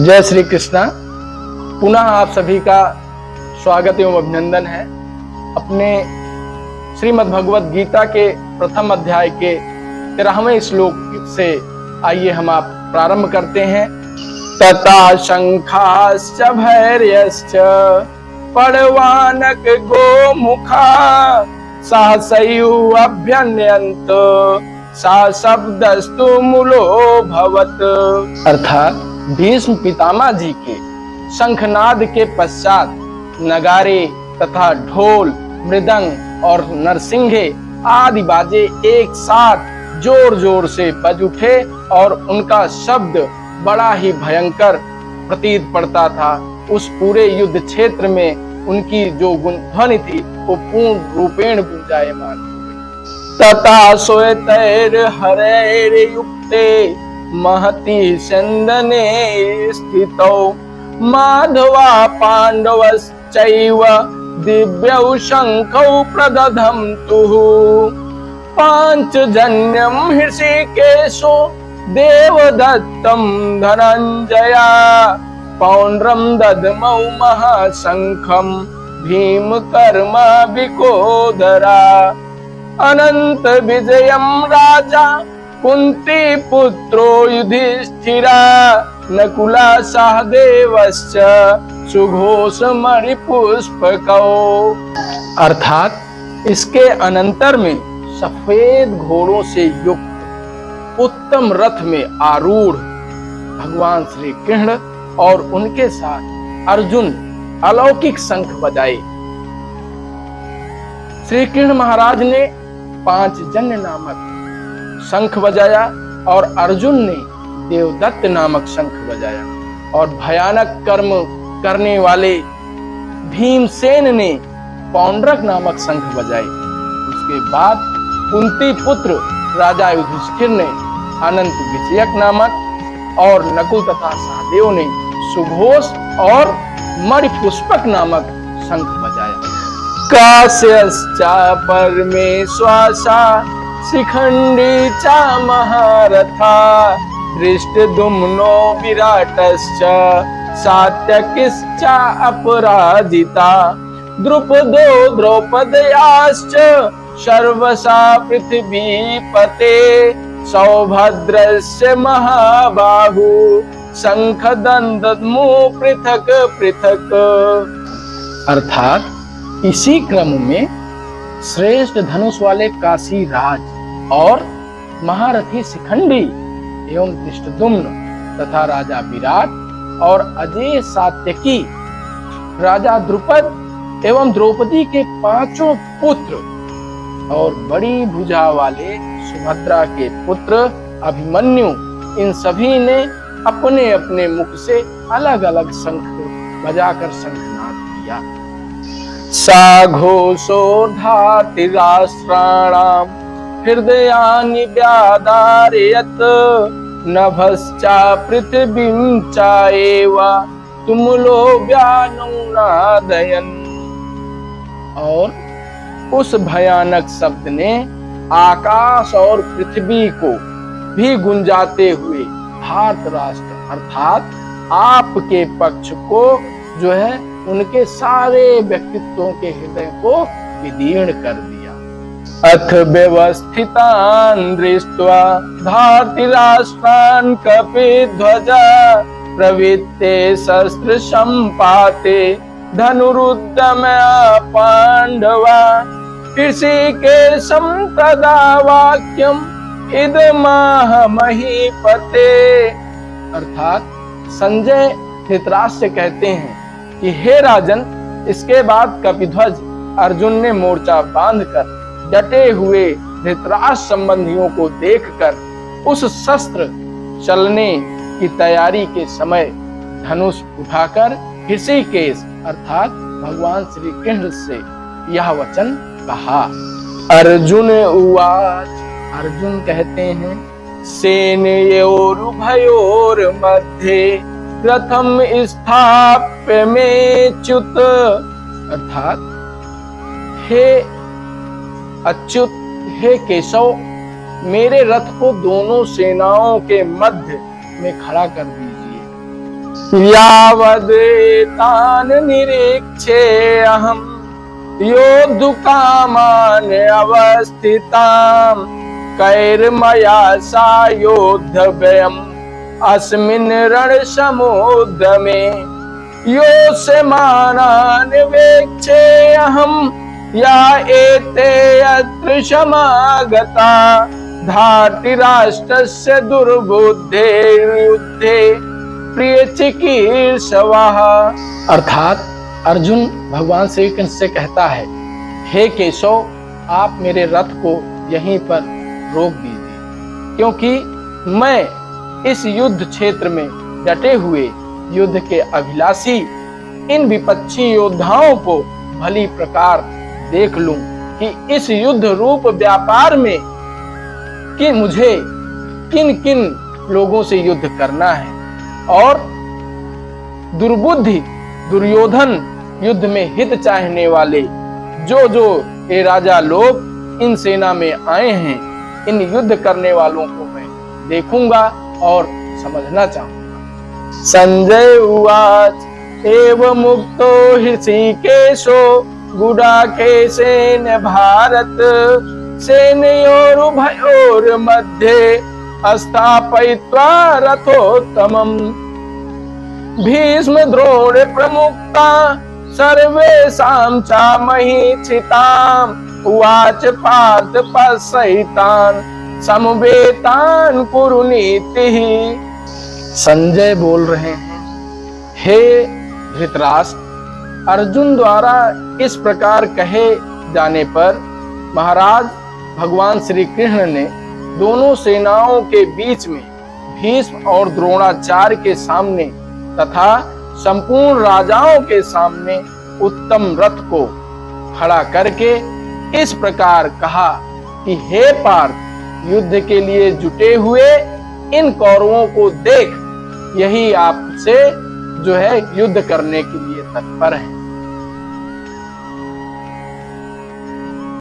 जय श्री कृष्णा। पुनः आप सभी का स्वागत एवं अभिनंदन है। अपने श्रीमद् भगवत गीता के प्रथम अध्याय के 13वें श्लोक से आइए हम आप प्रारंभ करते हैं। तथा शंखाश्च भैर्यश्च पड़वानक गोमुखा सहसैः अभ्यन्यन्त सा शब्दस्तु मूलो भवत। अर्थात भीष्म पितामह जी के शंखनाद के पश्चात नगारे तथा ढोल, मृदंग और नरसिंघे आदि बाजे एक साथ जोर जोर से बज उठे और उनका शब्द बड़ा ही भयंकर प्रतीत पड़ता था। उस पूरे युद्ध क्षेत्र में उनकी जो ध्वनि थी वो पूर्ण रूपेण गुंजायमान हो गई। तथा श्वेतैर हरैर युक्ते महति चंदने स्थितौ माधवा पांडवश्चैव दिव्यौ शंखौ प्रदधन्तुः पांचजन्यं हृषिकेशो देवदत्तं धनंजया पौंड्रं ददमौ महाशंखं भीमकर्मा विकोदरा अनंत विजयं राजा कुंती पुत्रो युधिष्ठिरा नकुला सहदेवश्च सुघोष मणिपुष्पकौ। अर्थात इसके अनंतर में सफेद घोड़ों से युक्त उत्तम रथ में आरूढ़ भगवान श्री कृष्ण और उनके साथ अर्जुन अलौकिक शंख बजाए। श्री कृष्ण महाराज ने पांचजन्य नामक शंख बजाया और अर्जुन ने देवदत्त नामक शंख बजाया और भयानक कर्म करने वाले भीमसेन ने पौंड्रक नामक शंख बजाए। उसके बाद कुंती पुत्र राजा युधिष्ठिर ने अनंत विजयक नामक और नकुल तथा सहदेव ने सुघोष और मणिपुष्पक नामक शंख बजाया। काश्यश्चा परमेश्वासा शिखंडी चा महारथा धृष्टद्युम्नो विराटश्च सात्यकिश्च अपराजिता द्रुपदो द्रौपदयाश्च सर्वसा पृथ्वीपते सौभद्रस्य महाबाहु शंखदंदमु पृथक पृथक। अर्थात इसी क्रम में श्रेष्ठ धनुष वाले काशी राज और महारथी शिखंडी एवं धृष्टद्युम्न तथा राजा विराट और अजेय सात्यकी राजा द्रुपद एवं द्रौपदी के पांचों पुत्र और बड़ी भुजा वाले सुभद्रा के पुत्र अभिमन्यु, इन सभी ने अपने अपने मुख से अलग अलग शंख बजाकर शंखनाद किया। सा घोषोर्धाति राष्ट्राणां हृदयानि व्यादारयत् नभश्चा पृथिवीं चाएव तुमुलो व्यानुनादयन्। और उस भयानक शब्द ने आकाश और पृथ्वी को भी गुंजाते हुए भारत राष्ट्र अर्थात आपके पक्ष को जो है उनके सारे व्यक्तित्वों के हृदय को विदीर्ण कर दिया। अथ व्यवस्थितान् दृष्ट्वा धार्तराष्ट्रान् कपिध्वजा प्रवृत्ते शस्त्र संपाते धनुरुद्यम्य पांडवा ऋषिकेशं तदा वाक्यम् इदमाह महीपते। अर्थात संजय धृतराष्ट्र कहते हैं कि हे राजन, इसके बाद कपिध्वज अर्जुन ने मोर्चा बांधकर डटे हुए धृतराष्ट्र संबंधियों को देखकर उस शस्त्र चलने की तैयारी के समय धनुष उठाकर ऋषिकेश अर्थात भगवान श्री कृष्ण से यह वचन कहा। अर्जुन उवाच, अर्जुन कहते हैं सेनयोरुभयोर मध्ये रथम स्थाप्य में च्युत। अर्थात हे अच्युत, हे केशव, मेरे रथ को दोनों सेनाओं के मध्य में खड़ा कर दीजिए। यावदेतान् निरीक्षे अहं योद्धुकामान् अवस्थिताम् कैर्मया सायोद्धव्यम् अस्मिन् रणसमुद्रमे योत्स्यमानान् वेक्षे अहं या एते अत्र समागता धार्तराष्ट्रस्य दुर्बुद्धेर्युद्धे प्रिय चिकीर्षवः। अर्थात अर्जुन भगवान श्री कृष्ण से कहता है, हे केशव, आप मेरे रथ को यहीं पर रोक दीजिए, क्योंकि मैं इस युद्ध क्षेत्र में डटे हुए युद्ध के अभिलाषी इन विपक्षी योद्धाओं को भली प्रकार देख लूं कि इस युद्ध रूप व्यापार में कि मुझे किन किन लोगों से युद्ध करना है, और दुर्बुद्धि दुर्योधन युद्ध में हित चाहने वाले जो ये राजा लोग इन सेना में आए हैं, इन युद्ध करने वालों को मैं देखूंगा और समझना चाहूंगा। संजय उवाच एव मुक्तो ऋषिकेशो गुडाकेशेन भारत सेनयोरुभयोर्मध्ये स्थापयित्वा रथोत्तमम् भीष्म द्रोण प्रमुक्ता सर्वेषां च महीक्षिताम् उवाच पार्थ पश्यैतान् समवेतान् कुरु नीतिः। संजय बोल रहे हैं, हे धृतराष्ट्र, अर्जुन द्वारा इस प्रकार कहे जाने पर महाराज भगवान श्री कृष्ण ने दोनों सेनाओं के बीच में भीष्म और द्रोणाचार्य के सामने तथा संपूर्ण राजाओं के सामने उत्तम रथ को खड़ा करके इस प्रकार कहा कि हे पार्थ, युद्ध के लिए जुटे हुए इन कौरवों को देख, यही आपसे जो है युद्ध करने के लिए तत्पर है।